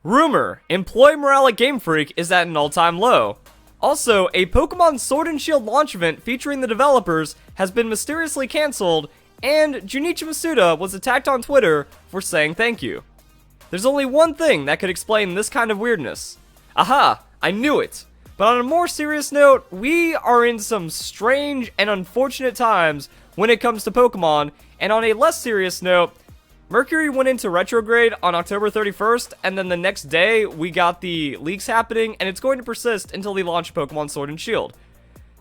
Rumor, employee morale at Game Freak is at an all-time low. Also, a Pokemon Sword and Shield launch event featuring the developers has been mysteriously cancelled, and Junichi Masuda was attacked on Twitter for saying thank you. There's only one thing that could explain this kind of weirdness. Aha, I knew it. But on a more serious note, we are in some strange and unfortunate times when it comes to Pokemon, and on a less serious note, Mercury went into retrograde on October 31st, and then the next day, we got the leaks happening, and it's going to persist until they launch Pokemon Sword and Shield.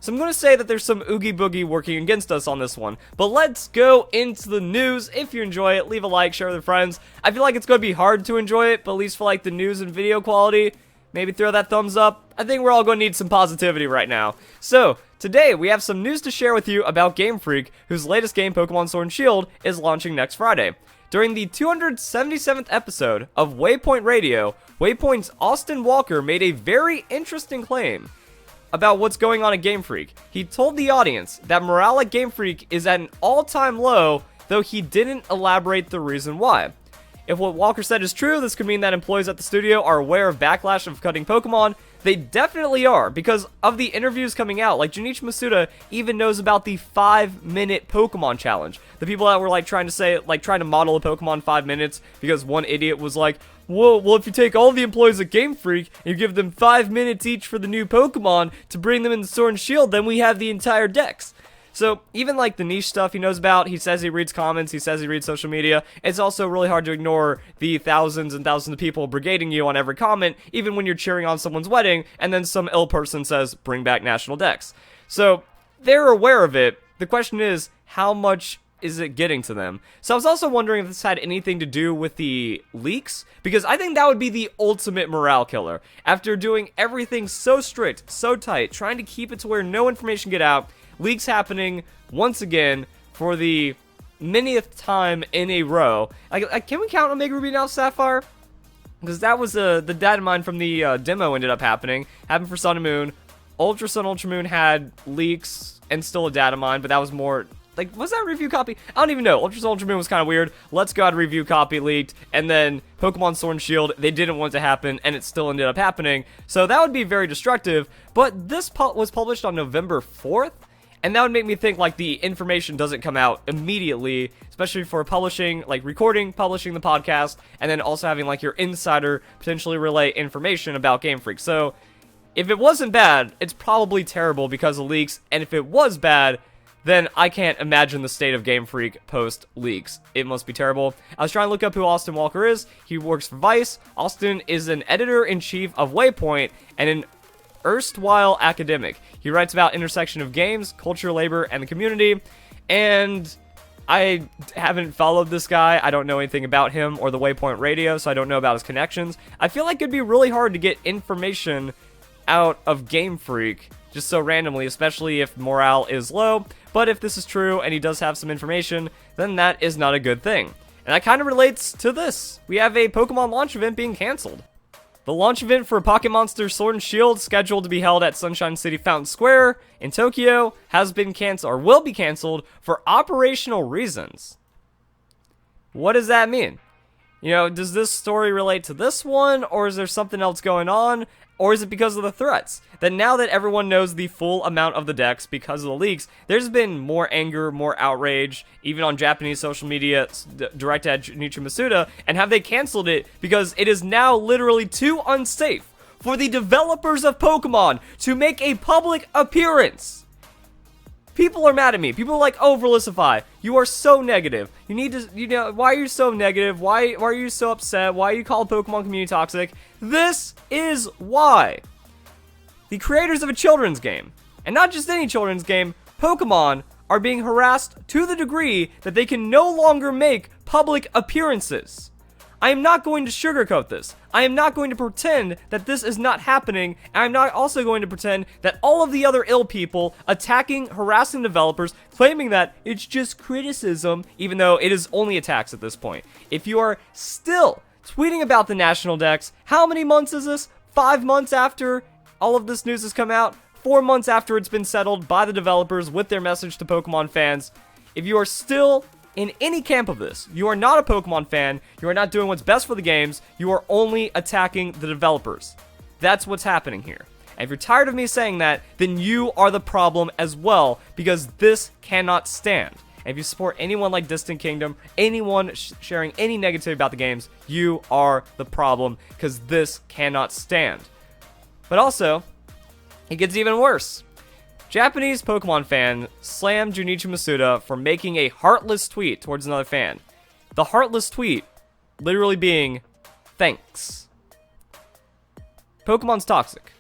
So I'm going to say that there's some Oogie Boogie working against us on this one, but let's go into the news. If you enjoy it, leave a like, share with your friends. I feel like it's going to be hard to enjoy it, but at least for like the news and video quality, maybe throw that thumbs up. I think we're all going to need some positivity right now. So, today we have some news to share with you about Game Freak, whose latest game, Pokemon Sword and Shield, is launching next Friday. During the 277th episode of Waypoint Radio, Waypoint's Austin Walker made a very interesting claim about what's going on at Game Freak. He told the audience that morale at Game Freak is at an all-time low, though he didn't elaborate the reason why. If what Walker said is true, this could mean that employees at the studio are aware of backlash of cutting Pokemon. They definitely are, because of the interviews coming out. Like, Junichi Masuda even knows about the 5-minute Pokemon challenge. The people that were, like, trying to model a Pokemon 5 minutes, because one idiot was like, well, if you take all the employees at Game Freak, and you give them 5 minutes each for the new Pokemon to bring them in the Sword and Shield, then we have the entire dex. So, even like the niche stuff he knows about, he says he reads comments, he says he reads social media, it's also really hard to ignore the thousands and thousands of people brigading you on every comment, even when you're cheering on someone's wedding, and then some ill person says, bring back National Dex. So, they're aware of it. The question is, how much is it getting to them? So I was also wondering if this had anything to do with the leaks, because I think that would be the ultimate morale killer. After doing everything so strict, so tight, trying to keep it to where no information get out, leaks happening once again for the manyth time in a row. Can we count Omega Ruby now Sapphire? Because that was the data mine from the demo ended up happened for Sun and Moon. Ultra Sun, Ultra Moon had leaks and still a data mine, but that was more, like, was that review copy? I don't even know. Ultra Sun, Ultra Moon was kind of weird. Let's Go review copy leaked, and then Pokemon Sword and Shield, they didn't want it to happen, and it still ended up happening. So that would be very destructive, but this was published on November 4th, and that would make me think, like, the information doesn't come out immediately, especially for publishing, like, recording, publishing the podcast, and then also having, like, your insider potentially relay information about Game Freak. So, if it wasn't bad, it's probably terrible because of leaks, and if it was bad, then I can't imagine the state of Game Freak post-leaks. It must be terrible. I was trying to look up who Austin Walker is. He works for Vice. Austin is an editor-in-chief of Waypoint, and an erstwhile academic. He writes about intersection of games, culture, labor, and the community, and I haven't followed this guy. I don't know anything about him or the Waypoint Radio, so I don't know about his connections. I feel like it'd be really hard to get information out of Game Freak just so randomly, especially if morale is low, but if this is true and he does have some information, then that is not a good thing. And that kind of relates to this. We have a Pokemon launch event being canceled. The launch event for Pocket Monster Sword and Shield, scheduled to be held at Sunshine City Fountain Square in Tokyo, has been canceled, or will be canceled, for operational reasons. What does that mean? You know, does this story relate to this one, or is there something else going on? Or is it because of the threats? That now that everyone knows the full amount of the decks because of the leaks, there's been more anger, more outrage, even on Japanese social media directed at Junichi Masuda, and have they canceled it because it is now literally too unsafe for the developers of Pokemon to make a public appearance. People are mad at me. People are like, oh, Verlicify, you are so negative. You need to, why are you so negative? Why are you so upset? Why do you call Pokemon community toxic? This is why. The creators of a children's game, and not just any children's game, Pokemon, are being harassed to the degree that they can no longer make public appearances. I am not going to sugarcoat this. I am not going to pretend that this is not happening, and I'm not also going to pretend that all of the other ill people attacking, harassing developers, claiming that it's just criticism, even though it is only attacks at this point. If you are still tweeting about the National Dex, how many months is this? 5 months after all of this news has come out? 4 months after it's been settled by the developers with their message to Pokemon fans? If you are still in any camp of this. You are not a Pokemon fan. You are not doing what's best for the games. You are only attacking the developers. That's what's happening here. And if you're tired of me saying that, then you are the problem as well, because this cannot stand. And if you support anyone like Distant Kingdom, anyone sharing any negativity about the games, you are the problem, because this cannot stand. But also, it gets even worse. Japanese Pokemon fan slammed Junichi Masuda for making a heartless tweet towards another fan. The heartless tweet literally being, thanks. Pokemon's toxic.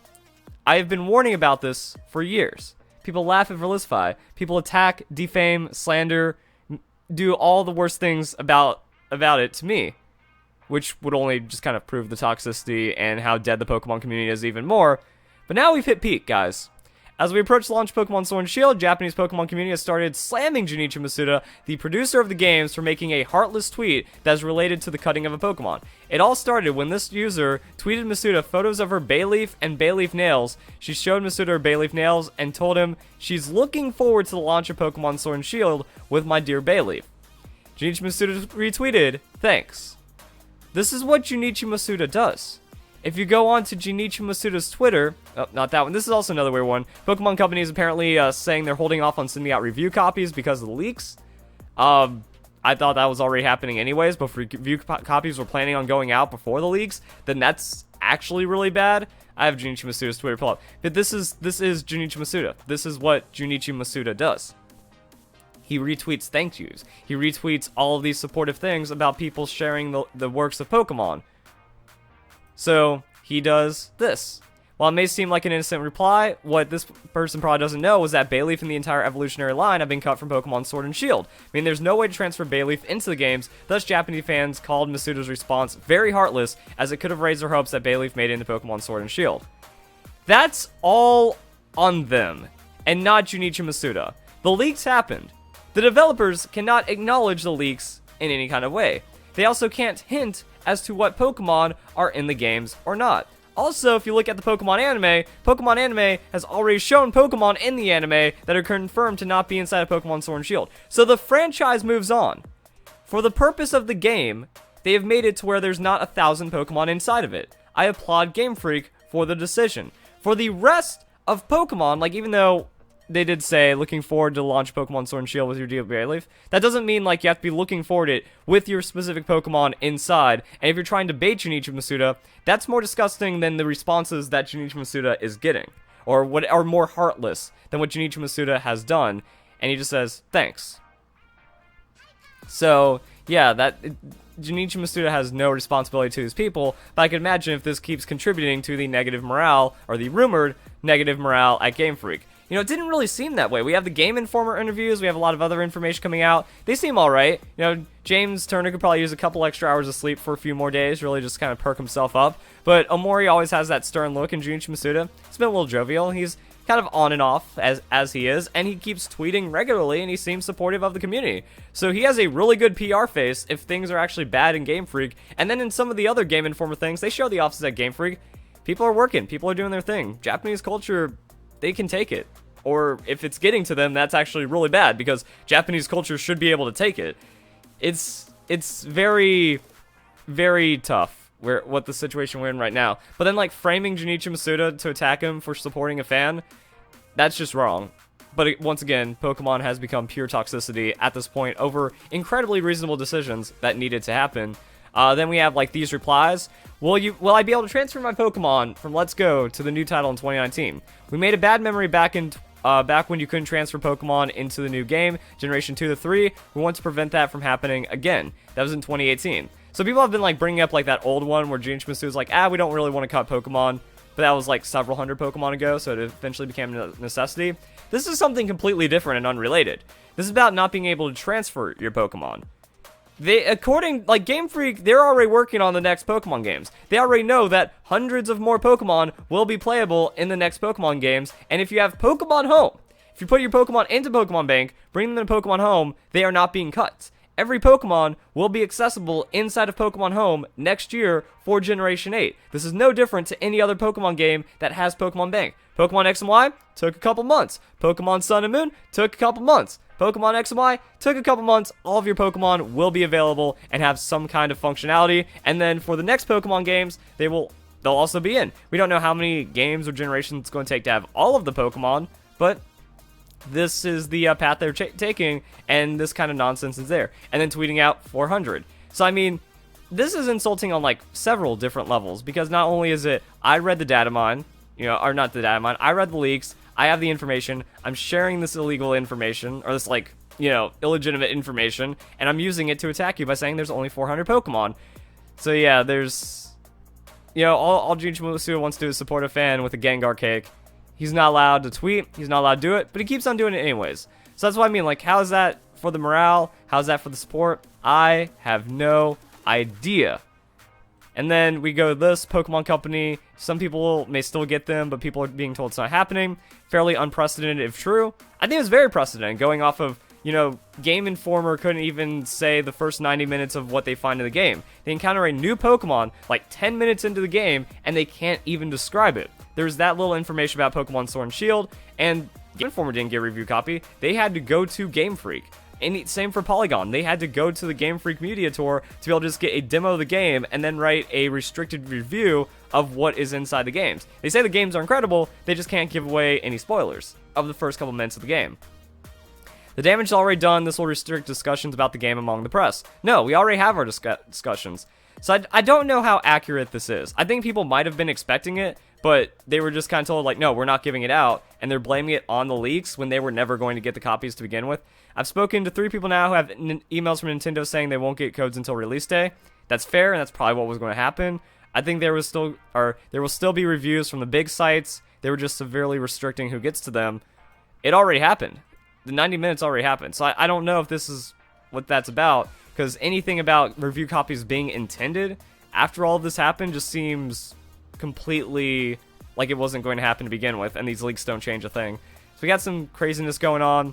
I have been warning about this for years. People laugh at Verlisify. People attack, defame, slander, do all the worst things about it to me, which would only just kind of prove the toxicity and how dead the Pokemon community is even more. But now we've hit peak, guys. As we approach the launch of Pokemon Sword and Shield, Japanese Pokemon community has started slamming Junichi Masuda, the producer of the games, for making a heartless tweet that is related to the cutting of a Pokemon. It all started when this user tweeted Masuda photos of her Bayleaf and Bayleaf nails. She showed Masuda her Bayleaf nails and told him she's looking forward to the launch of Pokemon Sword and Shield with my dear Bayleaf. Junichi Masuda retweeted, thanks. This is what Junichi Masuda does. If you go on to Junichi Masuda's Twitter, oh, not that one, this is also another weird one. Pokemon Company is apparently saying they're holding off on sending out review copies because of the leaks. I thought that was already happening anyways, but if review copies were planning on going out before the leaks, then that's actually really bad. I have Junichi Masuda's Twitter pull up. But this is Junichi Masuda. This is what Junichi Masuda does. He retweets thank yous. He retweets all of these supportive things about people sharing the works of Pokemon. So, he does this. While it may seem like an innocent reply, what this person probably doesn't know is that Bayleaf and the entire evolutionary line have been cut from Pokemon Sword and Shield. I mean, there's no way to transfer Bayleaf into the games, thus Japanese fans called Masuda's response very heartless, as it could have raised their hopes that Bayleaf made it into Pokemon Sword and Shield. That's all on them, and not Junichi Masuda. The leaks happened. The developers cannot acknowledge the leaks in any kind of way. They also can't hint as to what Pokemon are in the games or not. Also, if you look at the Pokemon anime has already shown Pokemon in the anime that are confirmed to not be inside of Pokemon Sword and Shield. So the franchise moves on. For the purpose of the game, they have made it to where there's not 1,000 Pokemon inside of it. I applaud Game Freak for the decision. For the rest of Pokemon, like even though they did say looking forward to launch Pokemon Sword and Shield with your deal Bayleaf, that doesn't mean like you have to be looking forward to it with your specific Pokemon inside. And if you're trying to bait Junichi Masuda, that's more disgusting than the responses that Junichi Masuda is getting, or what are more heartless than what Junichi Masuda has done. And he just says thanks. So yeah, Junichi Masuda has no responsibility to his people, but I can imagine if this keeps contributing to the negative morale, or the rumored negative morale at Game Freak. You know, it didn't really seem that way. We have the Game Informer interviews. We have a lot of other information coming out. They seem alright. You know, James Turner could probably use a couple extra hours of sleep for a few more days, really just kind of perk himself up. But Omori always has that stern look, and Junichi Masuda, he's been a little jovial. He's kind of on and off as he is, and he keeps tweeting regularly, and he seems supportive of the community. So he has a really good PR face if things are actually bad in Game Freak. And then in some of the other Game Informer things, they show the offices at Game Freak. People are working. People are doing their thing. Japanese culture, they can take it. Or if it's getting to them, that's actually really bad, because Japanese culture should be able to take it. It's very, very tough what the situation we're in right now. But then like framing Junichi Masuda to attack him for supporting a fan, that's just wrong. But once again, Pokemon has become pure toxicity at this point over incredibly reasonable decisions that needed to happen. Then we have like these replies. Will I be able to transfer my Pokemon from Let's Go to the new title in 2019? We made a bad memory back when you couldn't transfer Pokemon into the new game, Generation 2 to 3. We want to prevent that from happening again. That was in 2018. So people have been like bringing up like that old one where Junichi Masuda was like, we don't really want to cut Pokemon. But that was like several hundred Pokemon ago, so it eventually became a necessity. This is something completely different and unrelated. This is about not being able to transfer your Pokemon. Game Freak, they're already working on the next Pokemon games. They already know that hundreds of more Pokemon will be playable in the next Pokemon games, and if you have Pokemon Home, if you put your Pokemon into Pokemon Bank, bring them to Pokemon Home, they are not being cut. every Pokemon will be accessible inside of Pokemon Home next year for Generation 8. This is no different to any other Pokemon game that has Pokemon Bank. Pokemon X and Y took a couple months. Pokemon Sun and Moon took a couple months. Pokemon X and Y took a couple months. All of your Pokemon will be available and have some kind of functionality. And then for the next Pokemon games, they'll also be in. We don't know how many games or generations it's going to take to have all of the Pokemon, but this is the path they're taking, and this kind of nonsense is there. And then tweeting out 400. So, I mean, this is insulting on, like, several different levels, because not only is it, I read the data mine, or not the data mine, I read the leaks, I have the information, I'm sharing this illegal information, or this, like, illegitimate information, and I'm using it to attack you by saying there's only 400 Pokemon. So, yeah, there's, all Junichi Masuda wants to do is support a fan with a Gengar cake. He's not allowed to tweet, he's not allowed to do it, but he keeps on doing it anyways. So that's what I mean, like, how is that for the morale? How's that for the support? I have no idea. And then we go to this Pokemon Company. Some people may still get them, but people are being told it's not happening. Fairly unprecedented if true. I think it's very precedented, going off of, Game Informer couldn't even say the first 90 minutes of what they find in the game. They encounter a new Pokemon like 10 minutes into the game, and they can't even describe it. There's that little information about Pokemon Sword and Shield, and Game Informer didn't get a review copy. They had to go to Game Freak. And same for Polygon. They had to go to the Game Freak Media Tour to be able to just get a demo of the game and then write a restricted review of what is inside the games. They say the games are incredible, they just can't give away any spoilers of the first couple minutes of the game. The damage is already done. This will restrict discussions about the game among the press. No, we already have our discussions. So I don't know how accurate this is. I think people might have been expecting it, but they were just kind of told, like, no, we're not giving it out, and they're blaming it on the leaks when they were never going to get the copies to begin with. I've spoken to 3 people now who have emails from Nintendo saying they won't get codes until release day. That's fair, and that's probably what was going to happen. I think there will still be reviews from the big sites. They were just severely restricting who gets to them. It already happened. The 90 minutes already happened. So I don't know if this is what that's about, because anything about review copies being intended after all of this happened just seems completely like it wasn't going to happen to begin with, and these leaks don't change a thing. So we got some craziness going on,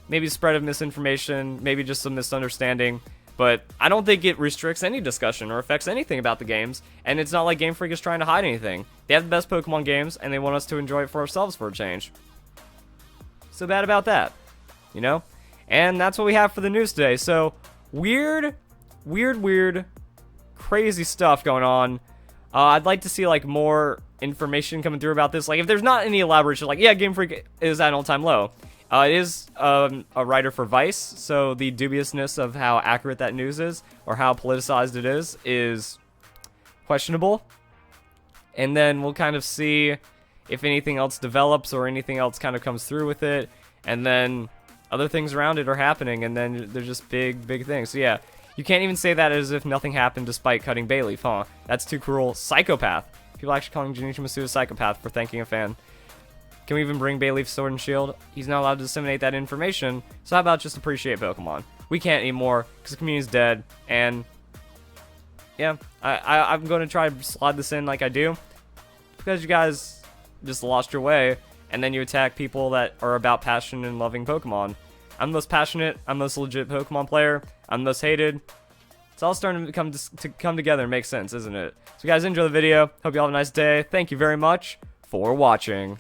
maybe spread of misinformation, maybe just some misunderstanding, but I don't think it restricts any discussion or affects anything about the games, and it's not like Game Freak is trying to hide anything. They have the best Pokemon games, and they want us to enjoy it for ourselves for a change. So bad about that, And that's what we have for the news today. So, weird, crazy stuff going on. I'd like to see, like, more information coming through about this. Like, if there's not any elaboration, like, yeah, Game Freak is at an all-time low. It is a writer for Vice, so the dubiousness of how accurate that news is, or how politicized it is questionable. And then we'll kind of see if anything else develops or anything else kind of comes through with it. And then other things around it are happening, and then they're just big things. So yeah, you can't even say that as if nothing happened despite cutting Bayleaf, huh? That's too cruel. Psychopath. People actually calling Junichi Masuda a psychopath for thanking a fan. Can we even bring Bayleaf Sword and Shield? He's not allowed to disseminate that information, so how about just appreciate Pokemon? We can't anymore, because the community's dead, and yeah, I'm going to try to slide this in like I do, because you guys just lost your way, and then you attack people that are about passion and loving Pokemon. I'm the most passionate, I'm the most legit Pokemon player, I'm the most hated. It's all starting to come together and make sense, isn't it? So you guys enjoy the video, hope you all have a nice day, thank you very much for watching.